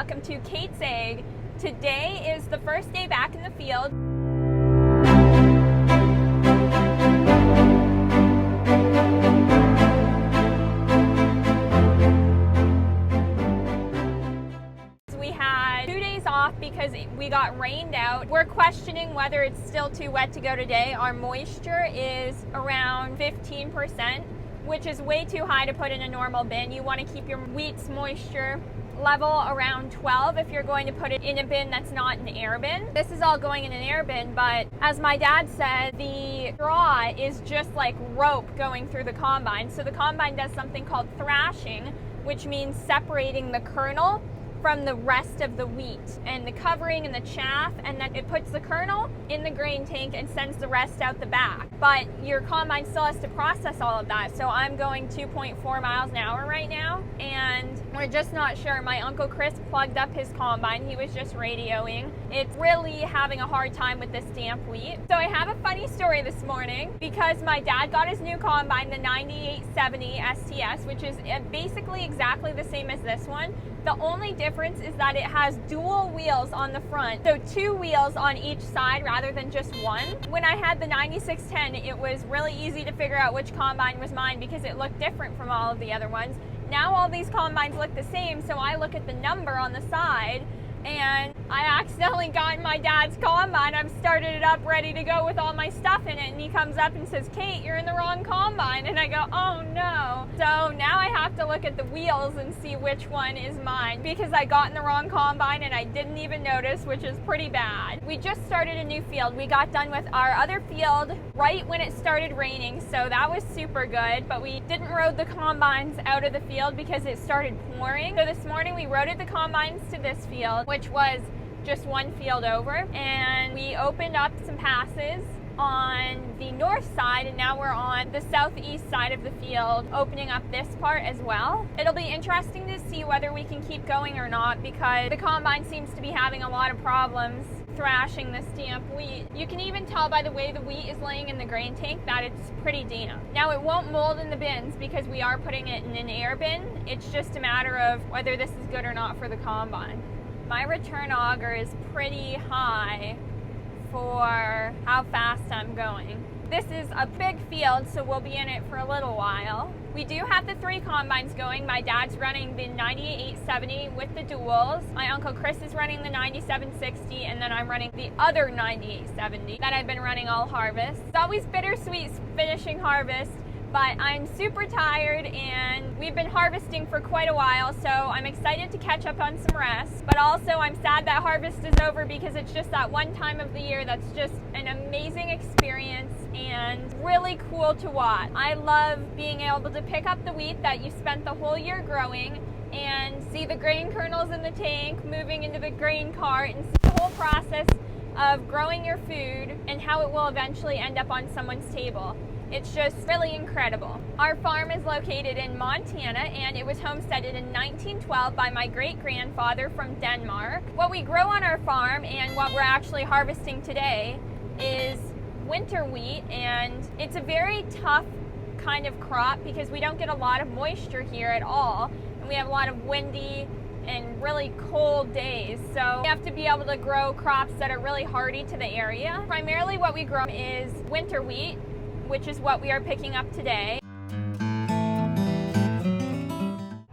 welcome to Kate's Ag. Today is the first day back in the field. We had 2 days off because we got rained out. We're questioning whether it's still too wet to go today. Our moisture is around 15%, which is way too high to put in a normal bin. You want to keep your wheat's moisture level around 12 if you're going to put it in a bin that's not an air bin. This is all going in an air bin, but as my dad said, the straw is just like rope going through the combine. So the combine does something called thrashing, which means separating the kernel from the rest of the wheat and the covering and the chaff, and then it puts the kernel in the grain tank and sends the rest out the back. But your combine still has to process all of that. So I'm going 2.4 miles an hour right now, and we're just not sure. My Uncle Chris plugged up his combine. He was just radioing. It's really having a hard time with this damp wheat. So I have a funny story this morning because my dad got his new combine, the 9870 STS, which is basically exactly the same as this one. The only difference is that it has dual wheels on the front, so 2 wheels on each side rather than just one. When I had the 9610, it was really easy to figure out which combine was mine because it looked different from all of the other ones. Now all these combines look the same, so I look at the number on the side and I accidentally got in my dad's combine. I've started it up ready to go with all my stuff in it, and he comes up and says, "Kate, you're in the wrong combine." And I go, "Oh no." So now I have to look at the wheels and see which one is mine because I got in the wrong combine and I didn't even notice, which is pretty bad. We just started a new field. We got done with our other field right when it started raining, so that was super good, but we didn't road the combines out of the field because it started pouring. So this morning we roaded the combines to this field, which was just one field over, and we opened up some passes on the north side, and now we're on the southeast side of the field, opening up this part as well. It'll be interesting to see whether we can keep going or not because the combine seems to be having a lot of problems thrashing this damp wheat. You can even tell by the way the wheat is laying in the grain tank that it's pretty damp. Now it won't mold in the bins because we are putting it in an air bin. It's just a matter of whether this is good or not for the combine. My return auger is pretty high for how fast I'm going. This is a big field, so we'll be in it for a little while. We do have the 3 combines going. My dad's running the 9870 with the duals. My Uncle Chris is running the 9760, and then I'm running the other 9870 that I've been running all harvest. It's always bittersweet finishing harvest, but I'm super tired and we've been harvesting for quite a while, so I'm excited to catch up on some rest. But also I'm sad that harvest is over because it's just that one time of the year that's just an amazing experience and really cool to watch. I love being able to pick up the wheat that you spent the whole year growing and see the grain kernels in the tank moving into the grain cart and see the whole process of growing your food and how it will eventually end up on someone's table. It's just really incredible. Our farm is located in Montana, and it was homesteaded in 1912 by my great-grandfather from Denmark. What we grow on our farm and what we're actually harvesting today is winter wheat, and it's a very tough kind of crop because we don't get a lot of moisture here at all, and we have a lot of windy and really cold days, so we have to be able to grow crops that are really hardy to the area. Primarily what we grow is winter wheat, which is what we are picking up today.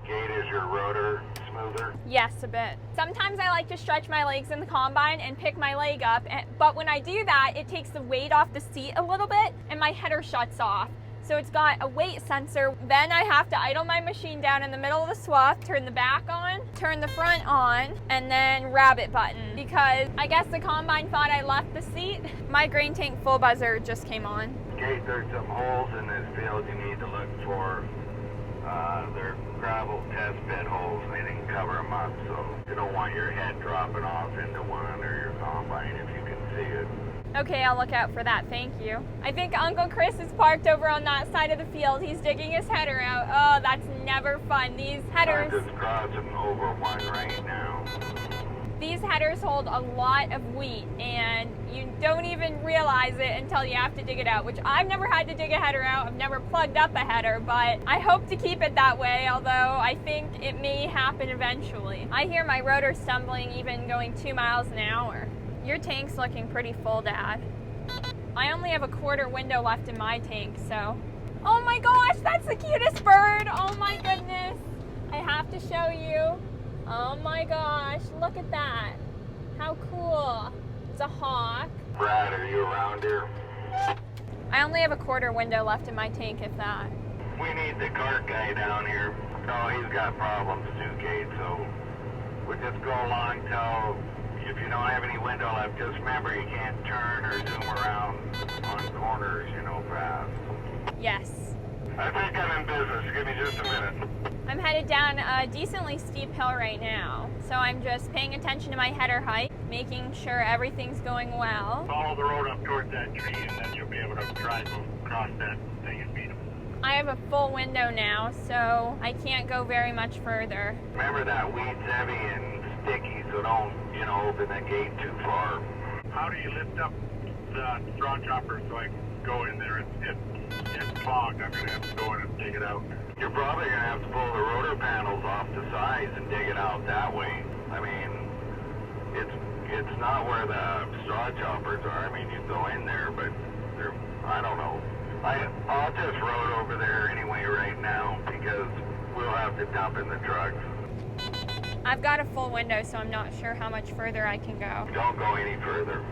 Kate, is your rotor smoother? Yes, a bit. Sometimes I like to stretch my legs in the combine and pick my leg up, but when I do that, it takes the weight off the seat a little bit and my header shuts off. So it's got a weight sensor. Then I have to idle my machine down in the middle of the swath, turn the back on, turn the front on, and then rabbit button. Because I guess the combine thought I left the seat. My grain tank full buzzer just came on. Kate, there's some holes in this field you need to look for. They're gravel test bed holes. They didn't cover them up, so you don't want your head dropping off into one or your combine if you can see it. Okay, I'll look out for that, thank you. I think Uncle Chris is parked over on that side of the field. He's digging his header out. Oh, that's never fun. These headers... I'm just crossing over one right now. These headers hold a lot of wheat, and you don't even realize it until you have to dig it out, which I've never had to dig a header out. I've never plugged up a header, but I hope to keep it that way, although I think it may happen eventually. I hear my rotor stumbling even going 2 miles an hour. Your tank's looking pretty full, Dad. I only have a quarter window left in my tank, so. Oh my gosh, that's the cutest bird. Oh my goodness. I have to show you. Oh my gosh, look at that. How cool. It's a hawk. Brad, are you around here? I only have a quarter window left in my tank, if that. We need the cart guy down here. No, he's got problems too, Kate, so we'll just go along till, if you don't have any window left, just remember you can't turn or zoom around on corners, you know, fast. Yes. I think I'm in business. Give me just a minute. I'm headed down a decently steep hill right now, so I'm just paying attention to my header height, making sure everything's going well. Follow the road up towards that tree, and then you'll be able to drive across that thing and beat them. I have a full window now, so I can't go very much further. Remember that weed's heavy and sticky, so don't, you know, open the gate too far. How do you lift up the straw chopper so I can go in there? It's clogged. I'm going to have to go in and dig it out. You're probably going to have to pull the rotor panels off the sides and dig it out that way. I mean, it's not where the straw choppers are. I mean, you go in there, but they're, I don't know. I'll just road over there anyway right now because we'll have to dump in the trucks. I've got a full window, so I'm not sure how much further I can go. Don't go any further.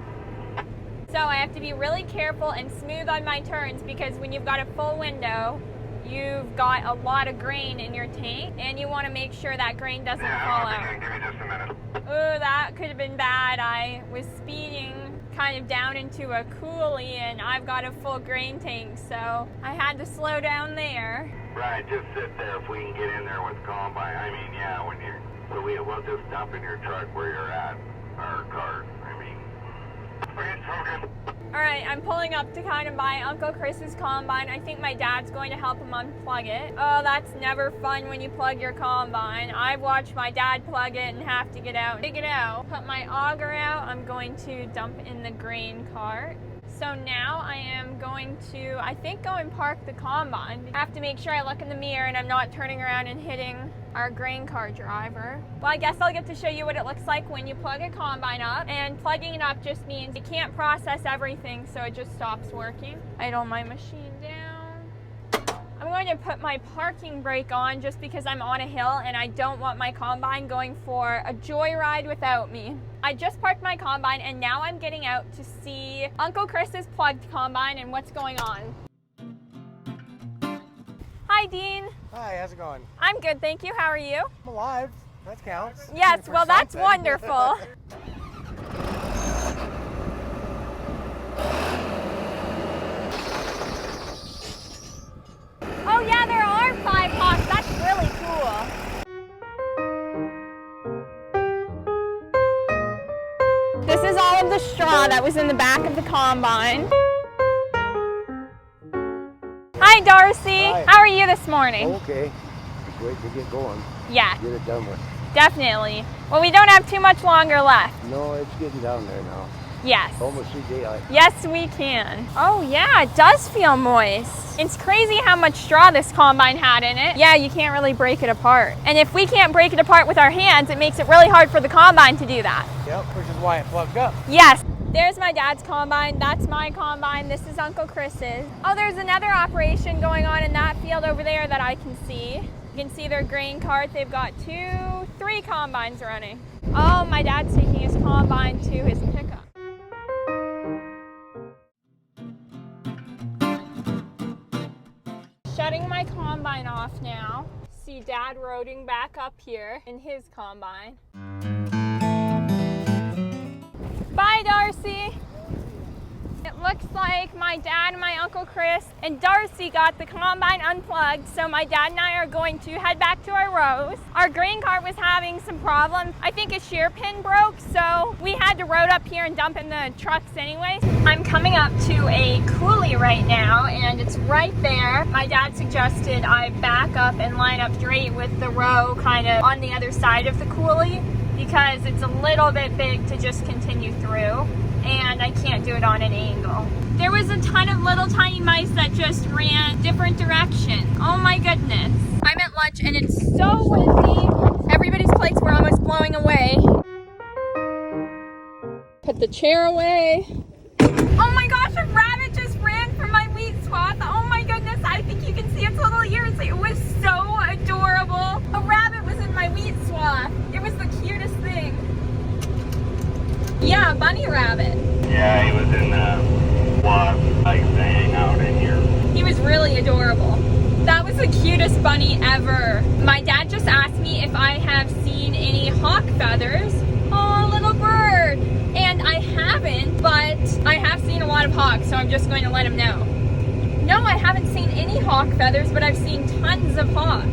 So I have to be really careful and smooth on my turns because when you've got a full window, you've got a lot of grain in your tank and you want to make sure that grain doesn't fall out. Give me just a minute. Oh, that could have been bad. I was speeding kind of down into a coulee and I've got a full grain tank, so I had to slow down there. Right, just sit there if we can get in there with combine. I mean, yeah, when you're, so we'll just dump in your truck where you're at, our cart. I mean, okay, so good. All right, I'm pulling up to kind of buy Uncle Chris's combine. I think my dad's going to help him unplug it. Oh, that's never fun when you plug your combine. I've watched my dad plug it and have to get out and dig it out. Put my auger out. I'm going to dump in the grain cart. So now I am going to, I think, go and park the combine. I have to make sure I look in the mirror and I'm not turning around and hitting our grain car driver. Well, I guess I'll get to show you what it looks like when you plug a combine up. And plugging it up just means it can't process everything, so it just stops working. Idle my machine down. I'm going to put my parking brake on just because I'm on a hill and I don't want my combine going for a joyride without me. I just parked my combine and now I'm getting out to see Uncle Chris's plugged combine and what's going on. Hi, Dean. Hi, how's it going? I'm good, thank you. How are you? I'm alive. That counts. Yes, For well, that's something. wonderful. Oh yeah, there are 5 hawks. That's really cool. This is all of the straw that was in the back of the combine. Hi, Darcy. Hi. How are you this morning? Okay. Just wait to get going. Yeah, Get it done with. definitely. Well, we don't have too much longer left. No, it's getting down there now. Yes. Almost see daylight. Yes, we can. Oh yeah, it does feel moist. It's crazy how much straw this combine had in it. Yeah, you can't really break it apart. And if we can't break it apart with our hands, it makes it really hard for the combine to do that. Yep, which is why it plugged up. Yes. There's my dad's combine. That's my combine. This is Uncle Chris's. Oh, there's another operation going on in that field over there that I can see. You can see their grain cart. They've got 2, 3 combines running. Oh, my dad's taking his combine to his pickup. Shutting my combine off now. See Dad roading back up here in his combine. Bye, Darcy. It looks like my dad and my Uncle Chris and Darcy got the combine unplugged, so my dad and I are going to head back to our rows. Our grain cart was having some problems. I think a shear pin broke, so we had to road up here and dump in the trucks anyway. I'm coming up to a coulee right now, and it's right there. My dad suggested I back up and line up straight with the row kind of on the other side of the coulee. because it's a little bit big to just continue through, and I can't do it on an angle. There was a ton of little tiny mice that just ran different direction. Oh my goodness. I'm at lunch and it's so windy. Everybody's plates were almost blowing away. Put the chair away. Oh my gosh, a rabbit just ran from my wheat swath. Oh my goodness, I think you can see its little ears. It was so adorable. A rabbit was in my wheat swath. It was the cutest thing. Yeah, bunny rabbit. Yeah, he was in the swath, like to hang out in here. He was really adorable. That was the cutest bunny ever. My dad just asked me if I have seen any hawk feathers. Oh, little bird. And I haven't, but I have seen a lot of hawks, so I'm just going to let him know. No, I haven't seen any hawk feathers, but I've seen tons of hawks.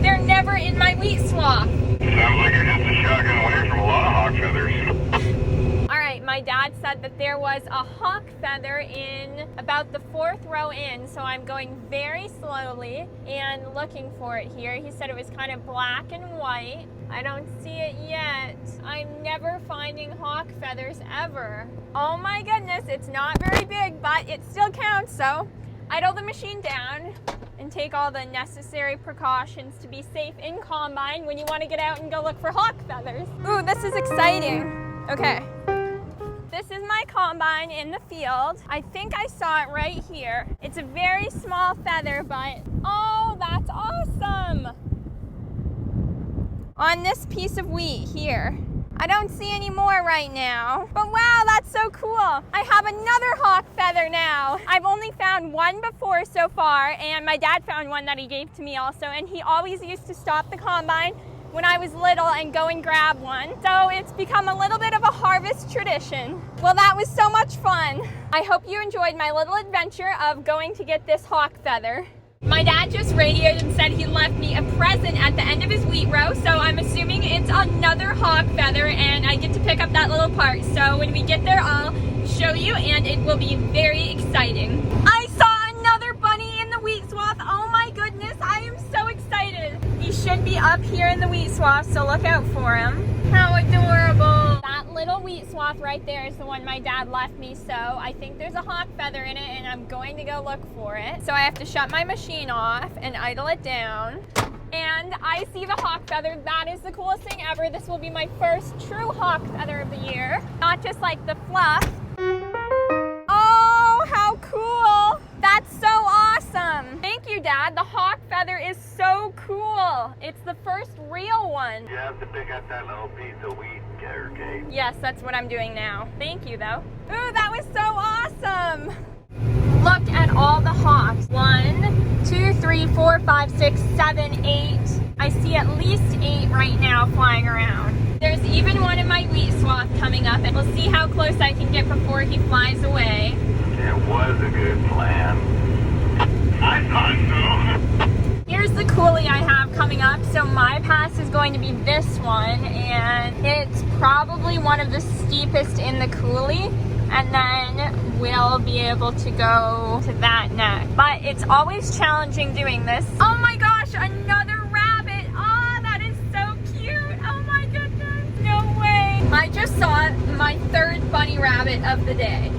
They're never in my wheat swath. Sounds like you're just a shotgun away from a lot of hawk feathers. All right, my dad said that there was a hawk feather in about the 4th row in, so I'm going very slowly and looking for it here. He said it was kind of black and white. I don't see it yet. I'm never finding hawk feathers ever. Oh my goodness, it's not very big, but it still counts, so idle the machine down and take all the necessary precautions to be safe in combine when you want to get out and go look for hawk feathers. Ooh, this is exciting. Okay. This is my combine in the field. I think I saw it right here. It's a very small feather, but oh, that's awesome. On this piece of wheat here. I don't see any more right now, but wow, that's so cool. I have another hawk feather now. I've only found one before so far, and my dad found one that he gave to me also, and he always used to stop the combine when I was little and go and grab one. So it's become a little bit of a harvest tradition. Well, that was so much fun. I hope you enjoyed my little adventure of going to get this hawk feather. My dad just radioed and said he left me a present at the end of his wheat row, so I'm assuming it's another hawk feather and I get to pick up that little part. So when we get there, I'll show you and it will be very exciting. I saw another bunny in the wheat swath. Oh my goodness, I am so excited. He should be up here in the wheat swath, so look out for him. How adorable. That little wheat swath right there is the one my dad left me, so I think there's a hawk feather in it and I'm going to go look for it. So I have to shut my machine off and idle it down. And I see the hawk feather. That is the coolest thing ever. This will be my first true hawk feather of the year. Not just like the fluff. Oh, how cool. That's so awesome. Thank you, Dad. The hawk feather is so cool. It's the first real one. You have to pick up that little piece of wheat, okay? Yes, that's what I'm doing now. Thank you, though. Ooh, that was so awesome. Look at all the hawks. 1, 2, 3, 4, 5, 6, 7, 8. I see at least 8 right now flying around. There's even one in my wheat swath coming up, and we'll see how close I can get before he flies away. It was a good plan. I thought so. Here's the coulee I have coming up. So my pass is going to be this one, and it's probably one of the steepest in the coulee, and then we'll be able to go to that neck. But it's always challenging doing this. Oh my gosh, another rabbit. Oh, that is so cute. Oh my goodness, no way. I just saw my 3rd bunny rabbit of the day.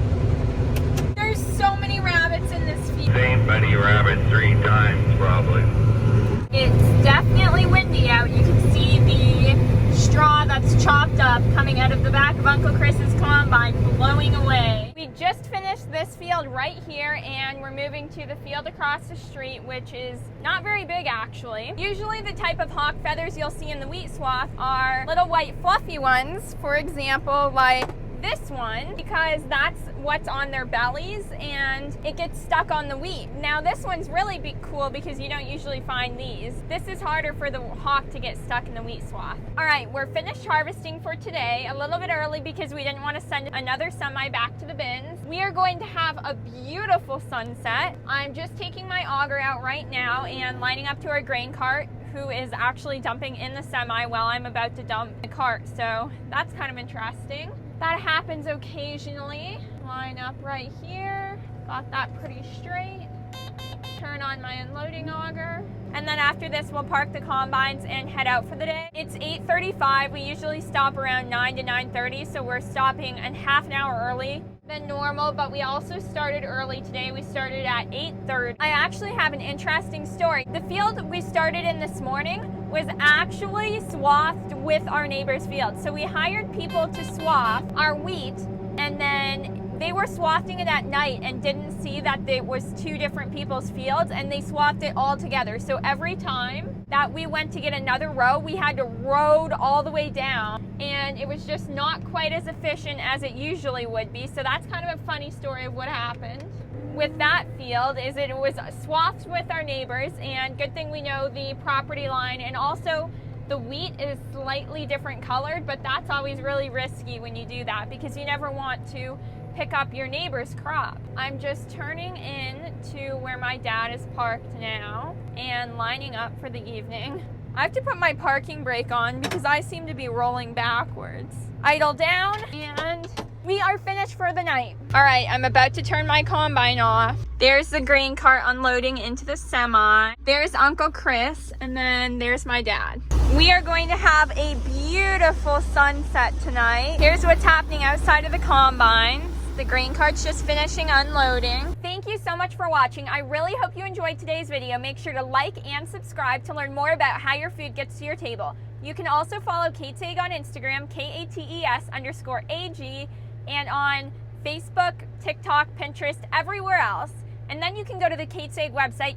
There's so many rabbits in this field. Same bunny rabbit 3 times, probably. It's definitely windy out. You can see the straw that's chopped up coming out of the back of Uncle Chris's combine blowing away. We just finished this field right here and we're moving to the field across the street, which is not very big actually. Usually the type of hawk feathers you'll see in the wheat swath are little white fluffy ones, for example, like this one, because that's what's on their bellies and it gets stuck on the wheat. Now this one's really cool because you don't usually find these. This is harder for the hawk to get stuck in the wheat swath. All right, we're finished harvesting for today, a little bit early because we didn't want to send another semi back to the bins. We are going to have a beautiful sunset. I'm just taking my auger out right now and lining up to our grain cart, who is actually dumping in the semi while I'm about to dump the cart. So that's kind of interesting. That happens occasionally. Line up right here. Got that pretty straight. turn on my unloading auger. And then after this, we'll park the combines and head out for the day. It's 8:35. We usually stop around 9 to 9:30, so we're stopping a half an hour early than normal, but we also started early today. We started at 8:30. I actually have an interesting story. The field we started in this morning was actually swathed with our neighbor's field. So we hired people to swath our wheat, and then they were swathing it at night and didn't see that it was two different people's fields, and they swathed it all together. So every time that we went to get another row, we had to road all the way down, and it was just not quite as efficient as it usually would be. So that's kind of a funny story of what happened with that field. Is it was swathed with our neighbors, and good thing we know the property line, and also the wheat is slightly different colored, but that's always really risky when you do that because you never want to pick up your neighbor's crop. I'm just turning in to where my dad is parked now and lining up for the evening. I have to put my parking brake on because I seem to be rolling backwards. Idle down, and we are finished for the night. All right, I'm about to turn my combine off. There's the grain cart unloading into the semi. There's Uncle Chris, and then there's my dad. We are going to have a beautiful sunset tonight. Here's what's happening outside of the combine. The grain cart's just finishing unloading. Thank you so much for watching. I really hope you enjoyed today's video. Make sure to like and subscribe to learn more about how your food gets to your table. You can also follow Kate's Egg on Instagram, KATES_AG, and on Facebook, TikTok, Pinterest, everywhere else. And then you can go to the Kate's Egg website,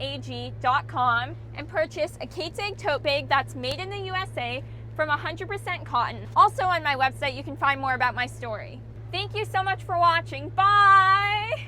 KATESAG.com, and purchase a Kate's Egg tote bag that's made in the USA from 100% cotton. Also on my website, you can find more about my story. Thank you so much for watching. Bye!